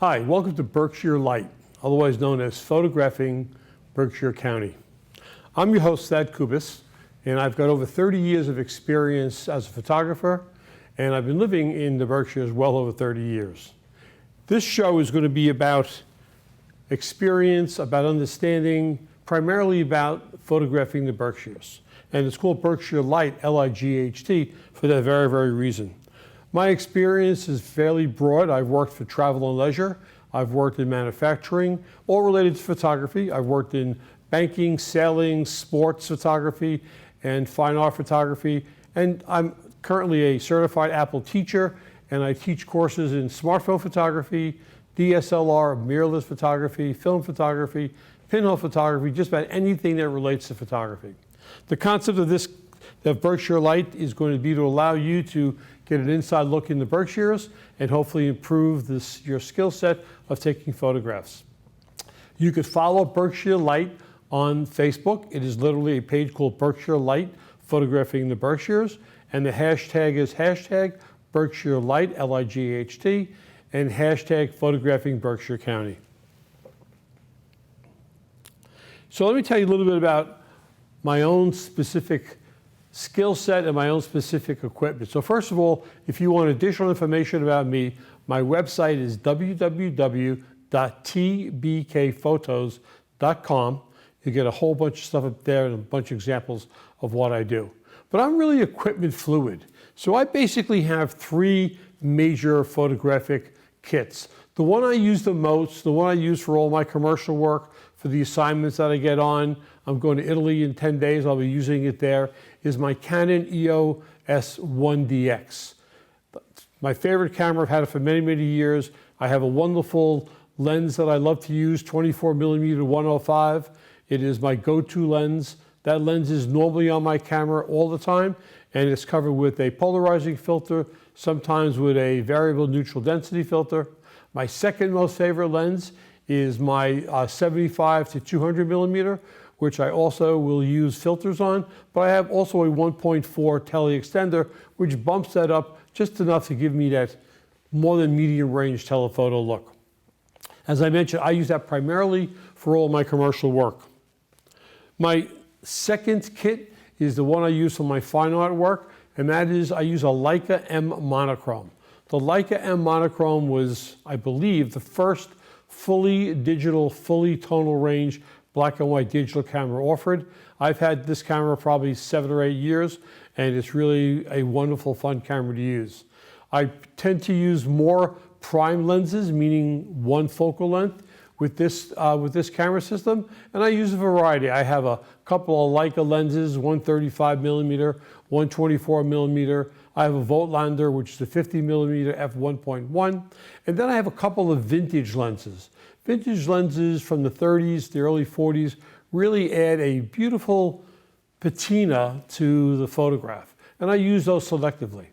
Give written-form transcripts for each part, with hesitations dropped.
Hi, welcome to Berkshire Light, otherwise known as Photographing Berkshire County. I'm your host, Kubis, and I've got over 30 years of experience as a photographer, and I've been living in the Berkshires well over 30 years. This show is going to be about experience, about understanding, primarily about photographing the Berkshires. And it's called Berkshire Light, L-I-G-H-T, for that very, very reason. My experience is fairly broad. I've worked for travel and leisure. I've worked in manufacturing, all related to photography. I've worked in banking, sailing, sports photography, and fine art photography. And I'm currently a certified Apple teacher, and I teach courses in smartphone photography, DSLR, mirrorless photography, film photography, pinhole photography, just about anything that relates to photography. The concept of Berkshire Light is going to be to allow you to get an inside look in the Berkshires and hopefully improve your skill set of taking photographs. You could follow Berkshire Light on Facebook. It is literally a page called Berkshire Light, Photographing the Berkshires, and the hashtag is hashtag Berkshire Light, L-I-G-H-T, and hashtag Photographing Berkshire County. So let me tell you a little bit about my own specific skill set and my own specific equipment. So first of all, if you want additional information about me, my website is www.tbkphotos.com. You get a whole bunch of stuff up there and a bunch of examples of what I do. But I'm really equipment fluid. So I basically have three major photographic kits. The one I use the most, the one I use for all my commercial work, for the assignments that I get on, I'm going to Italy in 10 days, I'll be using it there, is my Canon EOS 1DX. My favorite camera, I've had it for many, many years. I have a wonderful lens that I love to use, 24mm 105. It is my go-to lens. That lens is normally on my camera all the time, and it's covered with a polarizing filter, sometimes with a variable neutral density filter. My second most favorite lens is my 75 to 200mm, which I also will use filters on, but I have also a 1.4 tele extender, which bumps that up just enough to give me that more than medium range telephoto look. As I mentioned, I use that primarily for all my commercial work. My second kit is the one I use for my fine art work, and that is I use a Leica M monochrome. The Leica M monochrome was, I believe, the first fully digital, fully tonal range black and white digital camera offered. I've had this camera probably 7 or 8 years, and it's really a wonderful, fun camera to use. I tend to use more prime lenses, meaning one focal length, with this camera system, and I use a variety. I have a couple of Leica lenses, 135mm, 124mm. I have a Voigtlander, which is a 50mm f1.1, and then I have a couple of vintage lenses. Vintage lenses from the 30s, the early 40s, really add a beautiful patina to the photograph, and I use those selectively.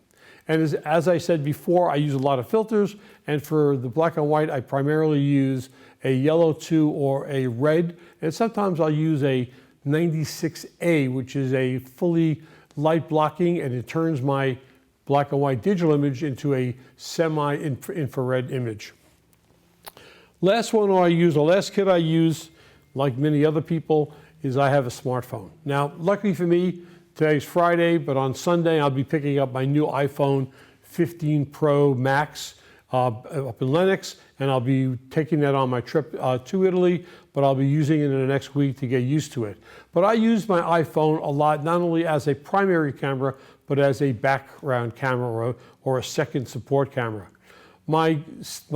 And as I said before, I use a lot of filters, and for the black and white, I primarily use a yellow 2 or a red, and sometimes I'll use a 96A, which is a fully light blocking, and it turns my black and white digital image into a semi-infrared image. Last one I use, the last kit I use, like many other people, is I have a smartphone. Now, luckily for me, today's Friday, but on Sunday I'll be picking up my new iPhone 15 Pro Max up in Lenox, and I'll be taking that on my trip to Italy, but I'll be using it in the next week to get used to it. But I use my iPhone a lot, not only as a primary camera, but as a background camera or a second support camera. My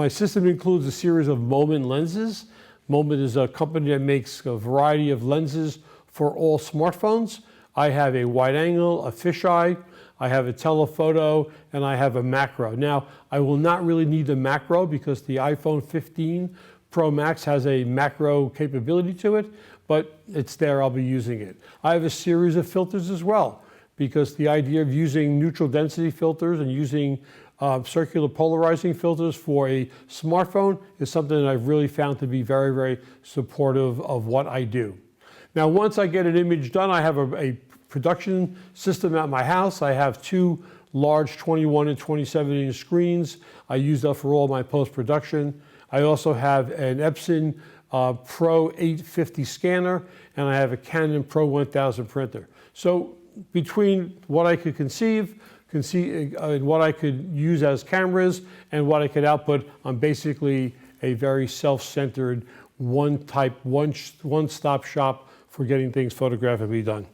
system includes a series of Moment lenses. Moment is a company that makes a variety of lenses for all smartphones. I have a wide angle, a fisheye, I have a telephoto, and I have a macro. Now, I will not really need the macro because the iPhone 15 Pro Max has a macro capability to it, but it's there, I'll be using it. I have a series of filters as well, because the idea of using neutral density filters and using circular polarizing filters for a smartphone is something that I've really found to be very, very supportive of what I do. Now, once I get an image done, I have a production system at my house. I have two large 21 and 27 inch screens. I use that for all my post-production. I also have an Epson Pro 850 scanner, and I have a Canon Pro 1000 printer. So between what I could conceive and what I could use as cameras and what I could output, I'm basically a very self-centered, one-stop shop for getting things photographically done.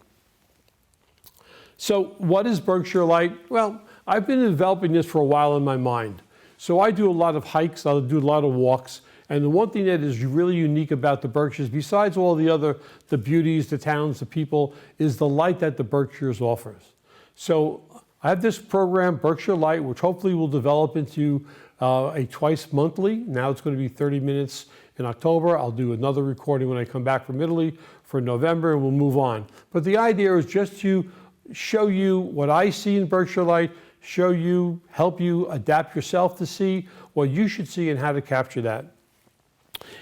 So what is Berkshire Light? Well, I've been developing this for a while in my mind. So I do a lot of hikes, I do a lot of walks, and the one thing that is really unique about the Berkshires, besides all the beauties, the towns, the people, is the light that the Berkshires offers. So I have this program, Berkshire Light, which hopefully will develop into a twice monthly. Now it's going to be 30 minutes in October. I'll do another recording when I come back from Italy for November, and we'll move on. But the idea is just to show you what I see in Berkshire Light, help you adapt yourself to see what you should see and how to capture that.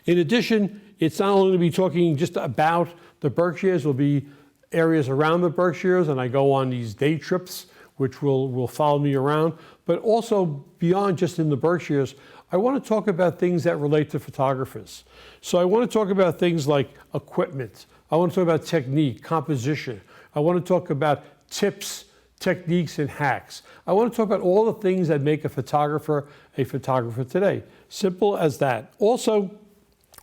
In addition, it's not only going to be talking just about the Berkshires, will be areas around the Berkshires, and I go on these day trips which will follow me around, but also beyond just in the Berkshires, I want to talk about things that relate to photographers. So I want to talk about things like equipment. I want to talk about technique, composition. I want to talk about tips, techniques, and hacks. I want to talk about all the things that make a photographer today. Simple as that. Also,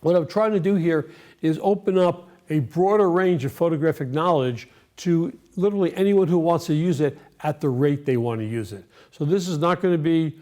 what I'm trying to do here is open up a broader range of photographic knowledge to literally anyone who wants to use it at the rate they want to use it. So this is not going to be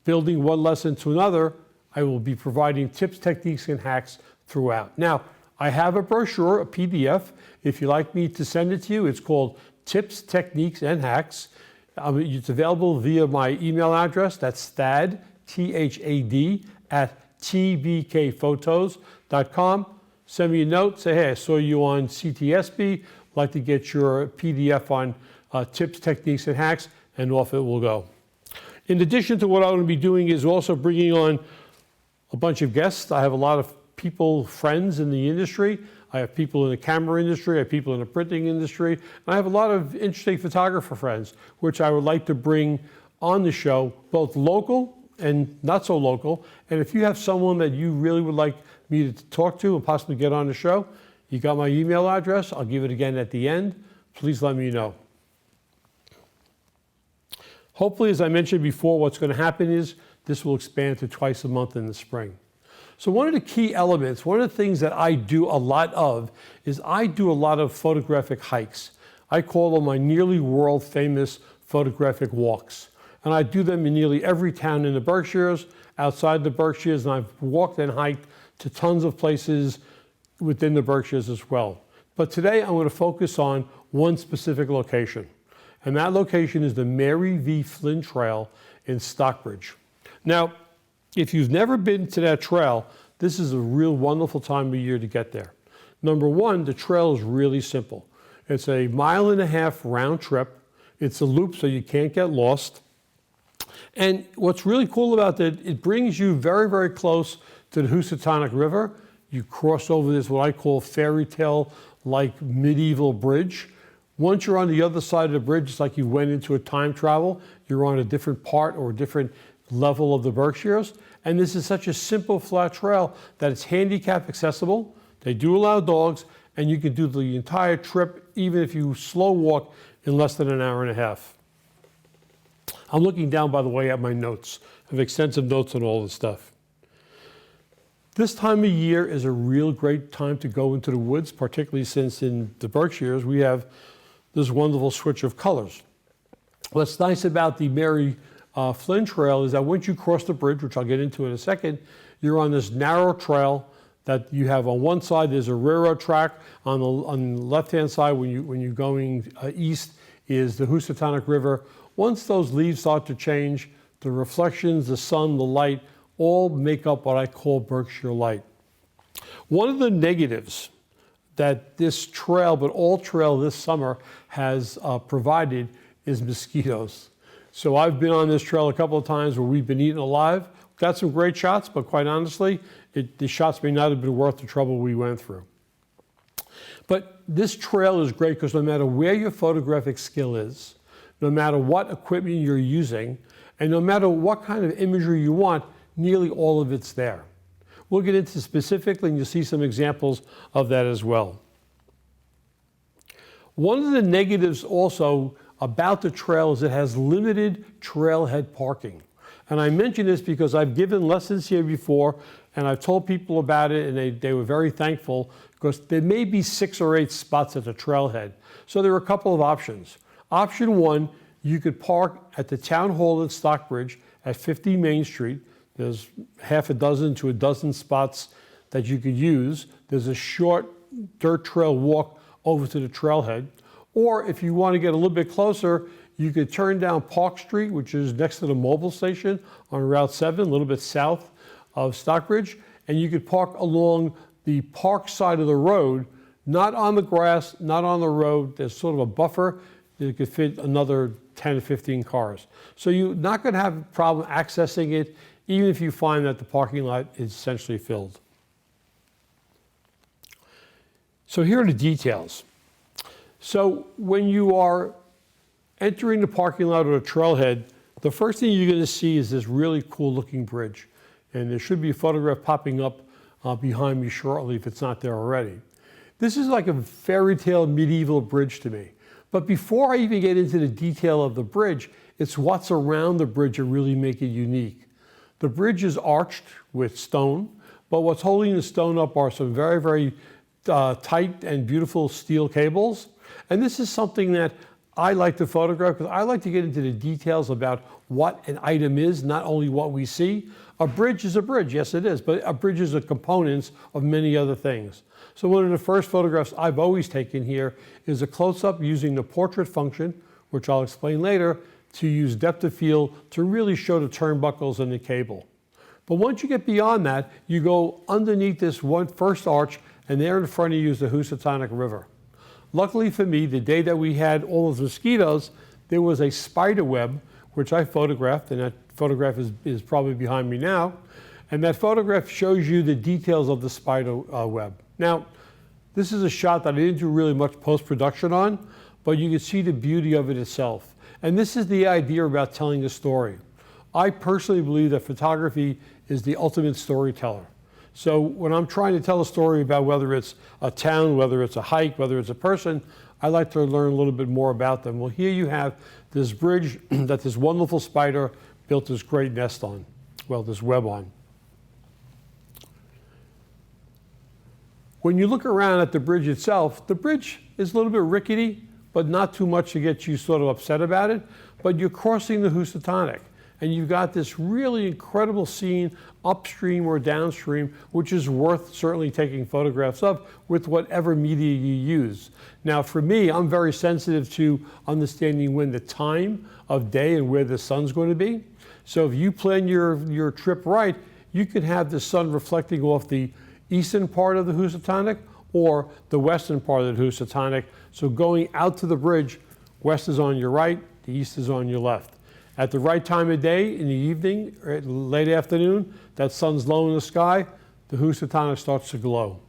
building one lesson to another. I will be providing tips, techniques, and hacks throughout. Now, I have a brochure, a PDF. If you'd like me to send it to you, it's called Tips, Techniques, and Hacks. It's available via my email address. That's Thad, T-H-A-D, @tbkphotos.com. Send me a note. Say, hey, I saw you on CTSB. I'd like to get your PDF on tips, techniques, and hacks, and off it will go. In addition to what I'm going to be doing is also bringing on a bunch of guests. I have a lot of people, friends in the industry. I have people in the camera industry, I have people in the printing industry, and I have a lot of interesting photographer friends, which I would like to bring on the show, both local and not so local. And if you have someone that you really would like me to talk to and possibly get on the show, you got my email address. I'll give it again at the end. Please let me know. Hopefully, as I mentioned before, what's going to happen is this will expand to twice a month in the spring. So one of the key elements, one of the things that I do a lot of is I do a lot of photographic hikes. I call them my nearly world famous photographic walks. And I do them in nearly every town in the Berkshires, outside the Berkshires, and I've walked and hiked to tons of places within the Berkshires as well. But today I'm going to focus on one specific location. And that location is the Mary V. Flynn Trail in Stockbridge. Now, if you've never been to that trail, this is a real wonderful time of year to get there. Number one, the trail is really simple. It's a 1.5 mile round trip. It's a loop so you can't get lost. And what's really cool about that, it brings you very, very close to the Housatonic River. You cross over this, what I call fairy tale-like medieval bridge. Once you're on the other side of the bridge, it's like you went into a time travel. You're on a different part or a different level of the Berkshires. And this is such a simple, flat trail that it's handicap accessible. They do allow dogs, and you can do the entire trip, even if you slow walk, in less than 1.5 hours. I'm looking down, by the way, at my notes. I have extensive notes on all this stuff. This time of year is a real great time to go into the woods, particularly since in the Berkshires we have this wonderful switch of colors. What's nice about the Mary Flynn Trail is that once you cross the bridge, which I'll get into in a second, you're on this narrow trail that you have on one side. There's a railroad track. On the left-hand side, when you're going east, is the Housatonic River. Once those leaves start to change, the reflections, the sun, the light, all make up what I call Berkshire Light. One of the negatives that this trail, but all trail this summer, has provided is mosquitoes. So I've been on this trail a couple of times where we've been eaten alive. Got some great shots, but quite honestly, the shots may not have been worth the trouble we went through. But this trail is great because no matter where your photographic skill is, no matter what equipment you're using, and no matter what kind of imagery you want, nearly all of it's there. We'll get into specifically, and you'll see some examples of that as well. One of the negatives also about the trail is it has limited trailhead parking. And I mention this because I've given lessons here before, and I've told people about it, and they were very thankful, because there may be 6 or 8 spots at the trailhead. So there are a couple of options. Option 1, you could park at the Town Hall in Stockbridge at 50 Main Street. There's half a dozen to a dozen spots that you could use. There's a short dirt trail walk over to the trailhead. Or if you want to get a little bit closer, you could turn down Park Street, which is next to the mobile station on Route 7, a little bit south of Stockbridge, and you could park along the park side of the road, not on the grass, not on the road. There's sort of a buffer that could fit another 10 to 15 cars. So you're not going to have a problem accessing it, even if you find that the parking lot is essentially filled. So here are the details. So when you are entering the parking lot or the trailhead, the first thing you're going to see is this really cool looking bridge. And there should be a photograph popping up behind me shortly if it's not there already. This is like a fairy tale medieval bridge to me. But before I even get into the detail of the bridge, it's what's around the bridge that really make it unique. The bridge is arched with stone, but what's holding the stone up are some very, very tight and beautiful steel cables. And this is something that I like to photograph because I like to get into the details about what an item is, not only what we see. A bridge is a bridge, yes it is, but a bridge is a component of many other things. So one of the first photographs I've always taken here is a close-up using the portrait function, which I'll explain later, to use depth of field to really show the turnbuckles and the cable. But once you get beyond that, you go underneath this first arch, and there in front of you is the Housatonic River. Luckily for me, the day that we had all those mosquitoes, there was a spider web, which I photographed, and that photograph is probably behind me now. And that photograph shows you the details of the spider web. Now, this is a shot that I didn't do really much post-production on, but you can see the beauty of it itself. And this is the idea about telling a story. I personally believe that photography is the ultimate storyteller. So when I'm trying to tell a story about whether it's a town, whether it's a hike, whether it's a person, I like to learn a little bit more about them. Well, here you have this bridge that this wonderful spider built this great nest on, well, this web on. When you look around at the bridge itself, the bridge is a little bit rickety, but not too much to get you sort of upset about it. But you're crossing the Housatonic, and you've got this really incredible scene upstream or downstream, which is worth certainly taking photographs of with whatever media you use. Now, for me, I'm very sensitive to understanding when the time of day and where the sun's going to be. So if you plan your trip right, you could have the sun reflecting off the eastern part of the Housatonic or the western part of the Housatonic. So going out to the bridge, west is on your right, the east is on your left. At the right time of day, in the evening, or late afternoon, that sun's low in the sky, the Housatonic starts to glow.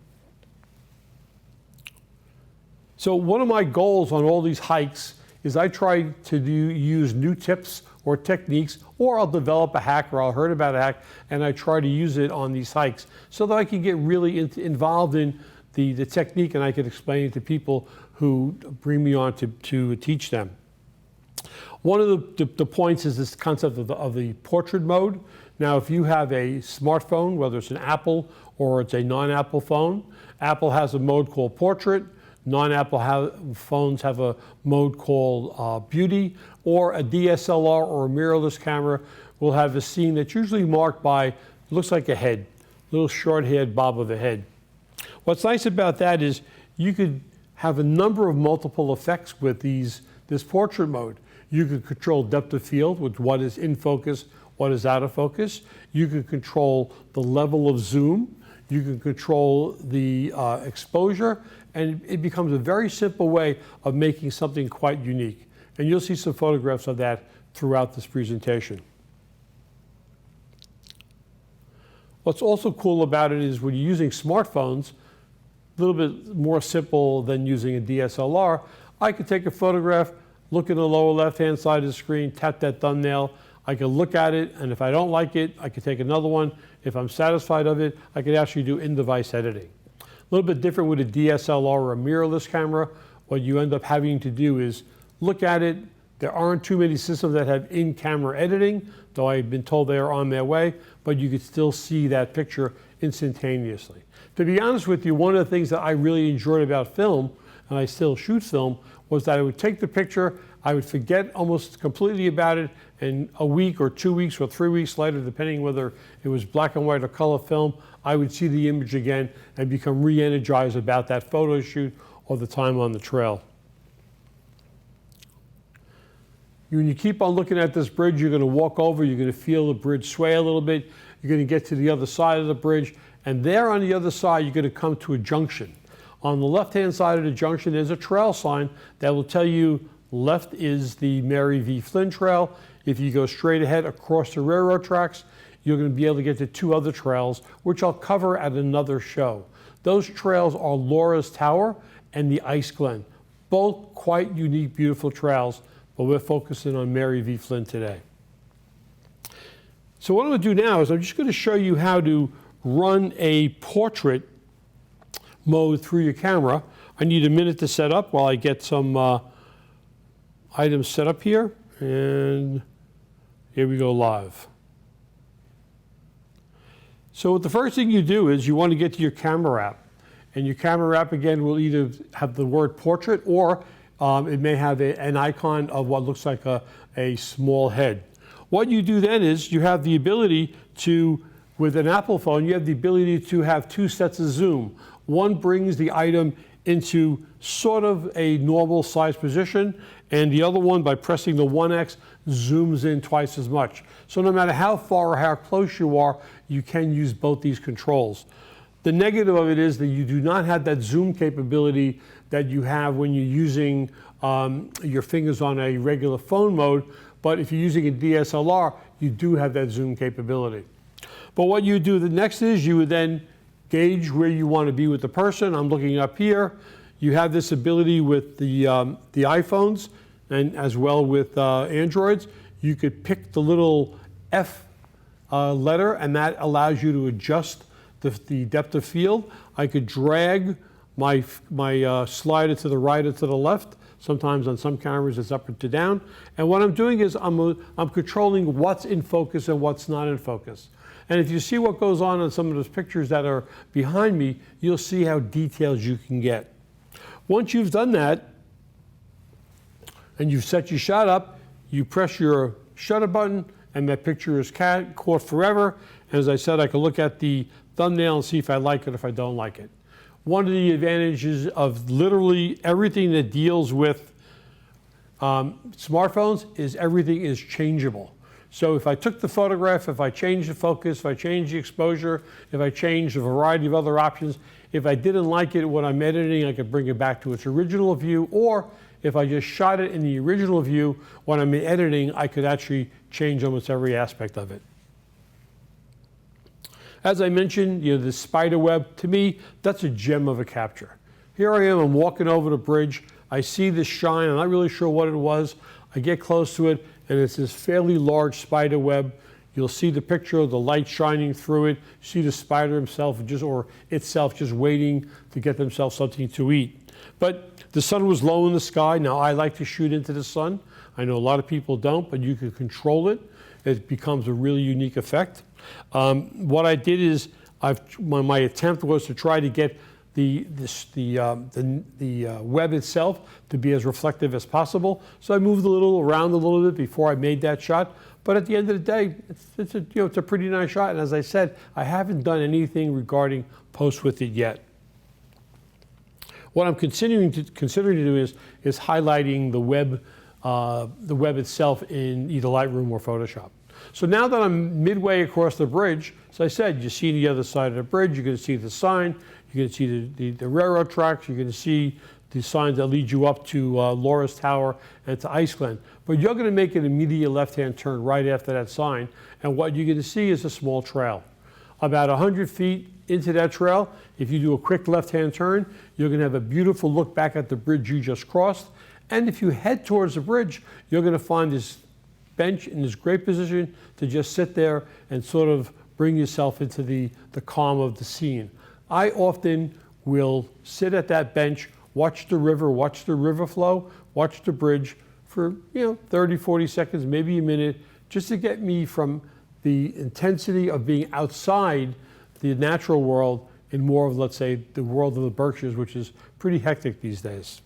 So one of my goals on all these hikes is I try to use new tips or techniques, or I'll develop a hack, or I'll heard about a hack, and I try to use it on these hikes so that I can get really involved in the technique, and I can explain it to people who bring me on to teach them. One of the points is this concept of the portrait mode. Now, if you have a smartphone, whether it's an Apple or it's a non-Apple phone, Apple has a mode called portrait. Non-Apple phones have a mode called beauty, or a DSLR or a mirrorless camera will have a scene that's usually marked by, looks like a head, little short-haired bob of a head. What's nice about that is you could have a number of multiple effects with this portrait mode. You can control depth of field with what is in focus, what is out of focus. You can control the level of zoom. You can control the exposure, and it becomes a very simple way of making something quite unique. And you'll see some photographs of that throughout this presentation. What's also cool about it is when you're using smartphones, a little bit more simple than using a DSLR, I could take a photograph, look in the lower left-hand side of the screen, tap that thumbnail. I can look at it, and if I don't like it, I can take another one. If I'm satisfied of it, I can actually do in-device editing. A little bit different with a DSLR or a mirrorless camera. What you end up having to do is look at it. There aren't too many systems that have in-camera editing, though I've been told they are on their way, but you can still see that picture instantaneously. To be honest with you, one of the things that I really enjoyed about film, and I still shoot film, was that I would take the picture, I would forget almost completely about it, and a week or 2 weeks or 3 weeks later, depending whether it was black and white or color film, I would see the image again and become re-energized about that photo shoot or the time on the trail. When you keep on looking at this bridge, you're going to walk over, you're going to feel the bridge sway a little bit, you're going to get to the other side of the bridge, and there on the other side, you're going to come to a junction. On the left-hand side of the junction, there's a trail sign that will tell you left is the Mary V. Flynn Trail. If you go straight ahead across the railroad tracks, you're going to be able to get to 2 other trails, which I'll cover at another show. Those trails are Laura's Tower and the Ice Glen, both quite unique, beautiful trails, but we're focusing on Mary V. Flynn today. So what I'm going to do now is I'm just going to show you how to run a portrait mode through your camera. I need a minute to set up while I get some items set up here, and here we go live. So the first thing you do is you want to get to your camera app, and your camera app again will either have the word portrait or it may have an icon of what looks like a small head. What you do then is you have the ability to, with an Apple phone, you have the ability to have 2 sets of zoom. One brings the item into sort of a normal size position, and the other one, by pressing the 1X, zooms in twice as much. So no matter how far or how close you are, you can use both these controls. The negative of it is that you do not have that zoom capability that you have when you're using your fingers on a regular phone mode, but if you're using a DSLR, you do have that zoom capability. But what you do the next is you would then gauge where you want to be with the person. I'm looking up here. You have this ability with the iPhones and as well with Androids. You could pick the little F letter, and that allows you to adjust the depth of field. I could drag my slider to the right or to the left. Sometimes on some cameras it's up or to down. And what I'm doing is I'm controlling what's in focus and what's not in focus. And if you see what goes on some of those pictures that are behind me, you'll see how detailed you can get. Once you've done that, and you've set your shot up, you press your shutter button, and that picture is caught forever. And as I said, I can look at the thumbnail and see if I like it or if I don't like it. One of the advantages of literally everything that deals with smartphones is everything is changeable. So if I took the photograph, if I changed the focus, if I changed the exposure, if I changed a variety of other options, if I didn't like it when I'm editing, I could bring it back to its original view, or if I just shot it in the original view, when I'm editing, I could actually change almost every aspect of it. As I mentioned, the spider web, to me, that's a gem of a capture. Here I am, I'm walking over the bridge, I see this shine, I'm not really sure what it was. I get close to it, and it's this fairly large spider web. You'll see the picture of the light shining through it, see the spider himself itself just waiting to get themselves something to eat. But the sun was low in the sky. Now, I like to shoot into the sun. I know a lot of people don't, but you can control it. It becomes a really unique effect. What I did is, my attempt was to try to get the web itself to be as reflective as possible. So I moved around a little bit before I made that shot. But at the end of the day, it's a pretty nice shot. And as I said, I haven't done anything regarding post with it yet. What I'm considering to do is highlighting the web itself in either Lightroom or Photoshop. So now that I'm midway across the bridge, as I said, you see the other side of the bridge, you're going to see the sign, you're going to see the railroad tracks, you're going to see the signs that lead you up to Laura's Tower and to Ice Glen. But you're going to make an immediate left-hand turn right after that sign, and what you're going to see is a small trail. About 100 feet into that trail, if you do a quick left-hand turn, you're going to have a beautiful look back at the bridge you just crossed. And if you head towards the bridge, you're going to find this bench in this great position to just sit there and sort of bring yourself into the calm of the scene. I often will sit at that bench, watch the river flow, watch the bridge for 30, 40 seconds, maybe a minute, just to get me from the intensity of being outside the natural world in more of, let's say, the world of the Berkshires, which is pretty hectic these days.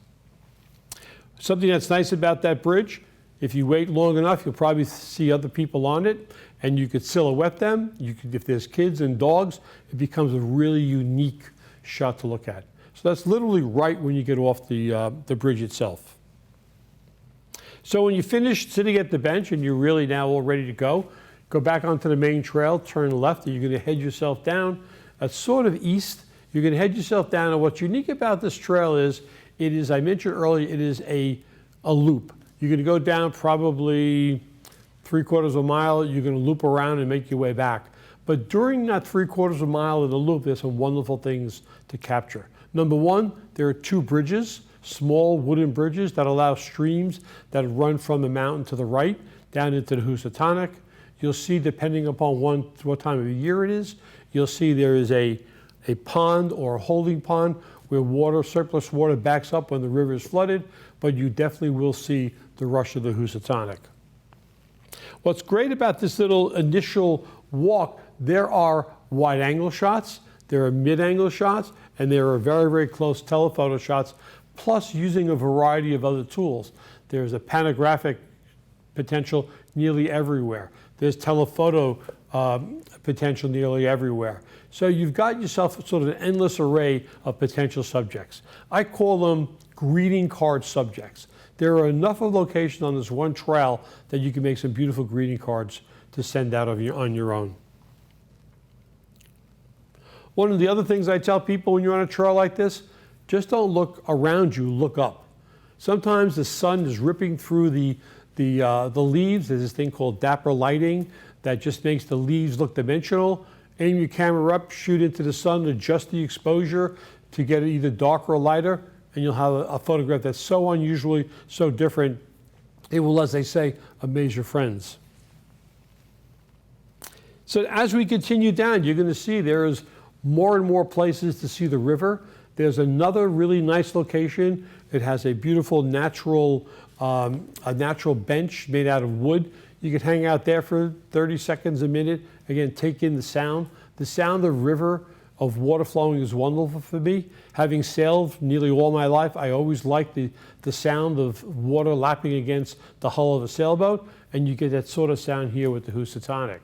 Something that's nice about that bridge, if you wait long enough, you'll probably see other people on it, and you could silhouette them. If there's kids and dogs, it becomes a really unique shot to look at. So that's literally right when you get off the bridge itself. So when you finish sitting at the bench and you're really now all ready to go back onto the main trail, turn left, and you're going to head yourself down sort of east. You're going to head yourself down, and what's unique about this trail is, I mentioned earlier, it is a loop. You're going to go down probably 3/4 of a mile. You're going to loop around and make your way back. But during that 3/4 of a mile of the loop, there's some wonderful things to capture. Number one, there are 2 bridges, small wooden bridges that allow streams that run from the mountain to the right down into the Housatonic. You'll see, depending upon what time of year it is, you'll see there is a pond or a holding pond where surplus water backs up when the river is flooded, but you definitely will see the rush of the Housatonic. What's great about this little initial walk, there are wide-angle shots, there are mid-angle shots, and there are very, very close telephoto shots, plus using a variety of other tools. There's a panographic potential nearly everywhere. There's telephoto potential nearly everywhere. So you've got yourself sort of an endless array of potential subjects. I call them greeting card subjects. There are enough of locations on this one trail that you can make some beautiful greeting cards to send out on your own. One of the other things I tell people when you're on a trail like this, just don't look around you, look up. Sometimes the sun is ripping through the leaves. There's this thing called dapper lighting that just makes the leaves look dimensional. Aim your camera up, shoot into the sun, adjust the exposure to get it either darker or lighter, and you'll have a photograph that's so unusually, so different, it will, as they say, amaze your friends. So as we continue down, you're going to see there's more and more places to see the river. There's another really nice location. It has a beautiful natural bench made out of wood. You could hang out there for 30 seconds, a minute. Again, take in the sound. The sound of river, of water flowing is wonderful for me. Having sailed nearly all my life, I always liked the sound of water lapping against the hull of a sailboat, and you get that sort of sound here with the Housatonic.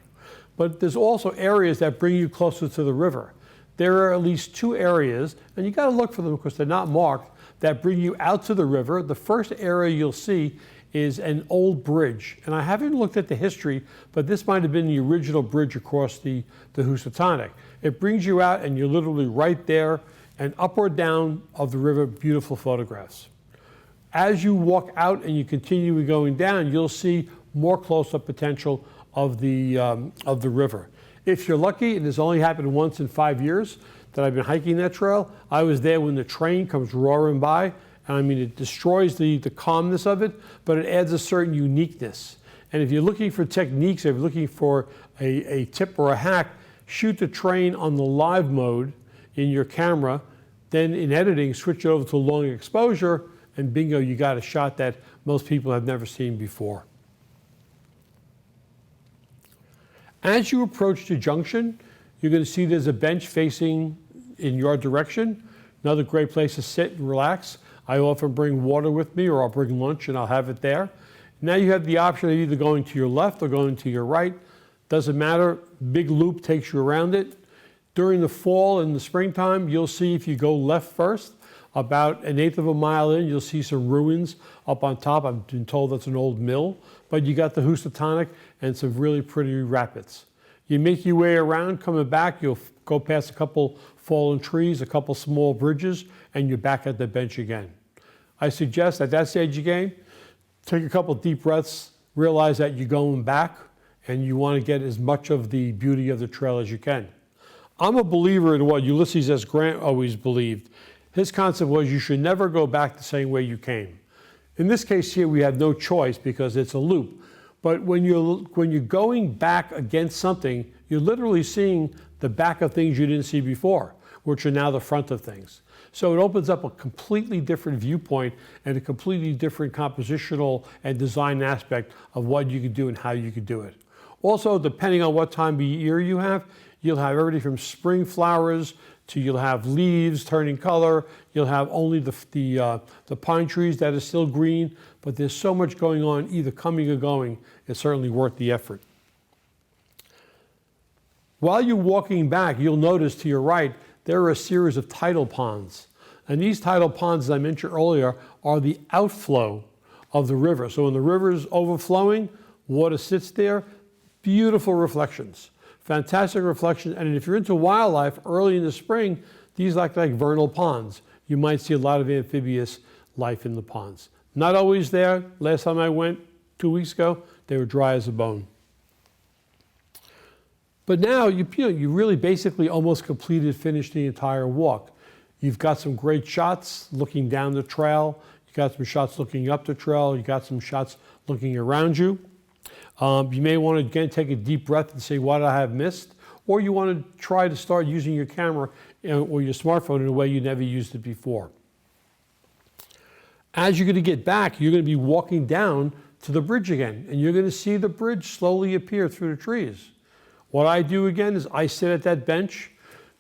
But there's also areas that bring you closer to the river. There are at least 2 areas, and you got to look for them because they're not marked, that bring you out to the river. The first area you'll see is an old bridge. And I haven't looked at the history, but this might have been the original bridge across the Housatonic. It brings you out and you're literally right there, and up or down of the river, beautiful photographs. As you walk out and you continue going down, you'll see more close-up potential of the river. If you're lucky, and this only happened once in 5 years that I've been hiking that trail, I was there when the train comes roaring by, and I mean, it destroys the calmness of it, but it adds a certain uniqueness. And if you're looking for techniques, if you're looking for a tip or a hack, shoot the train on the live mode in your camera, then in editing, switch it over to long exposure, and bingo, you got a shot that most people have never seen before. As you approach the junction, you're going to see there's a bench facing in your direction. Another great place to sit and relax. I often bring water with me, or I'll bring lunch and I'll have it there. Now you have the option of either going to your left or going to your right. Doesn't matter, big loop takes you around it. During the fall and the springtime, you'll see if you go left first, about 1/8 of a mile in, you'll see some ruins up on top. I've been told that's an old mill, but you got the Housatonic and some really pretty rapids. You make your way around, coming back, you'll go past a couple fallen trees, a couple small bridges, and you're back at the bench again. I suggest at that stage of the game, take a couple deep breaths, realize that you're going back, and you want to get as much of the beauty of the trail as you can. I'm a believer in what Ulysses S. Grant always believed. His concept was you should never go back the same way you came. In this case here, we have no choice because it's a loop. But when you're going back against something, you're literally seeing the back of things you didn't see before, which are now the front of things. So it opens up a completely different viewpoint and a completely different compositional and design aspect of what you could do and how you could do it. Also, depending on what time of year you have, you'll have everything from spring flowers to you'll have leaves turning color. You'll have only the pine trees that are still green, but there's so much going on, either coming or going. It's certainly worth the effort. While you're walking back, you'll notice to your right, there are a series of tidal ponds. And these tidal ponds, as I mentioned earlier, are the outflow of the river. So when the river is overflowing, water sits there, beautiful reflections. Fantastic reflection, and if you're into wildlife early in the spring, these act like vernal ponds. You might see a lot of amphibious life in the ponds. Not always there. Last time I went 2 weeks ago, they were dry as a bone. But now you really basically almost finished the entire walk. You've got some great shots looking down the trail. You got some shots looking up the trail. You got some shots looking around you. You may want to, again, take a deep breath and say, what I have missed? Or you want to try to start using your camera or your smartphone in a way you never used it before. As you're going to get back, you're going to be walking down to the bridge again, and you're going to see the bridge slowly appear through the trees. What I do again is I sit at that bench,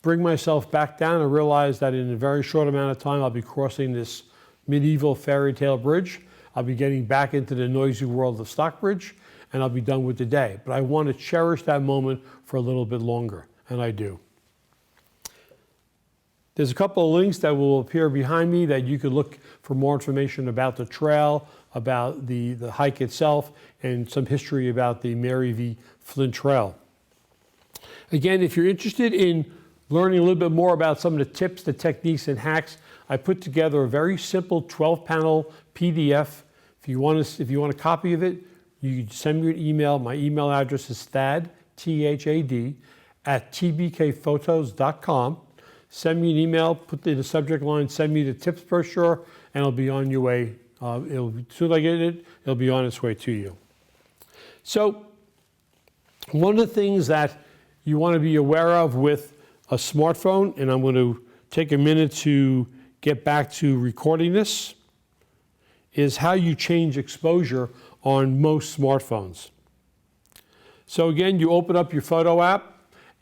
bring myself back down, and realize that in a very short amount of time, I'll be crossing this medieval fairy tale bridge. I'll be getting back into the noisy world of Stockbridge, and I'll be done with the day. But I want to cherish that moment for a little bit longer, and I do. There's a couple of links that will appear behind me that you could look for more information about the trail, about the hike itself, and some history about the Mary V. Flint Trail. Again, if you're interested in learning a little bit more about some of the tips, the techniques, and hacks, I put together a very simple 12-panel PDF. If you want a copy of it, you can send me an email. My email address is thad, T-H-A-D, @tbkphotos.com. Send me an email, put in the subject line, send me the tips brochure, and it'll be on your way. As soon as I get it, it'll be on its way to you. So one of the things that you want to be aware of with a smartphone, and I'm going to take a minute to get back to recording this, is how you change exposure on most smartphones. So again, you open up your photo app,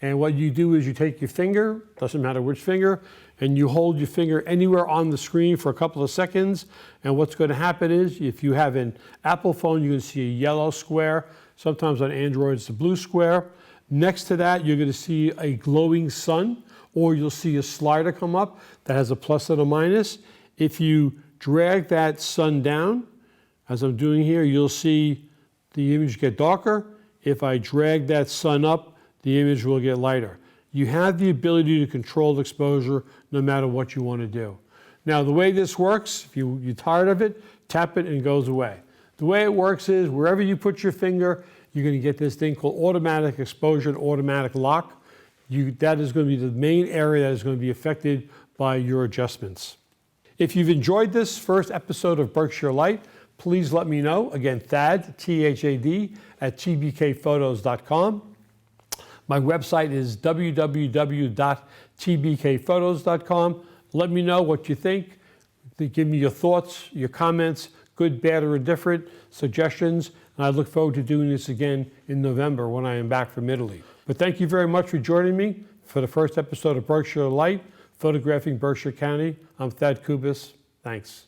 and what you do is you take your finger, doesn't matter which finger, and you hold your finger anywhere on the screen for a couple of seconds. And what's going to happen is, if you have an Apple phone, you're going to see a yellow square. Sometimes on Android, it's a blue square. Next to that, you're going to see a glowing sun, or you'll see a slider come up that has a plus and a minus. If you drag that sun down, as I'm doing here, you'll see the image get darker. If I drag that sun up, the image will get lighter. You have the ability to control exposure no matter what you want to do. Now, the way this works, if you're tired of it, tap it and it goes away. The way it works is wherever you put your finger, you're going to get this thing called automatic exposure and automatic lock. That is going to be the main area that is going to be affected by your adjustments. If you've enjoyed this first episode of Berkshire Light, please let me know. Again, Thad, T-H-A-D, @tbkphotos.com. My website is www.tbkphotos.com. Let me know what you think. Give me your thoughts, your comments, good, bad, or indifferent, suggestions. And I look forward to doing this again in November when I am back from Italy. But thank you very much for joining me for the first episode of Berkshire Light, photographing Berkshire County. I'm Thad Kubis. Thanks.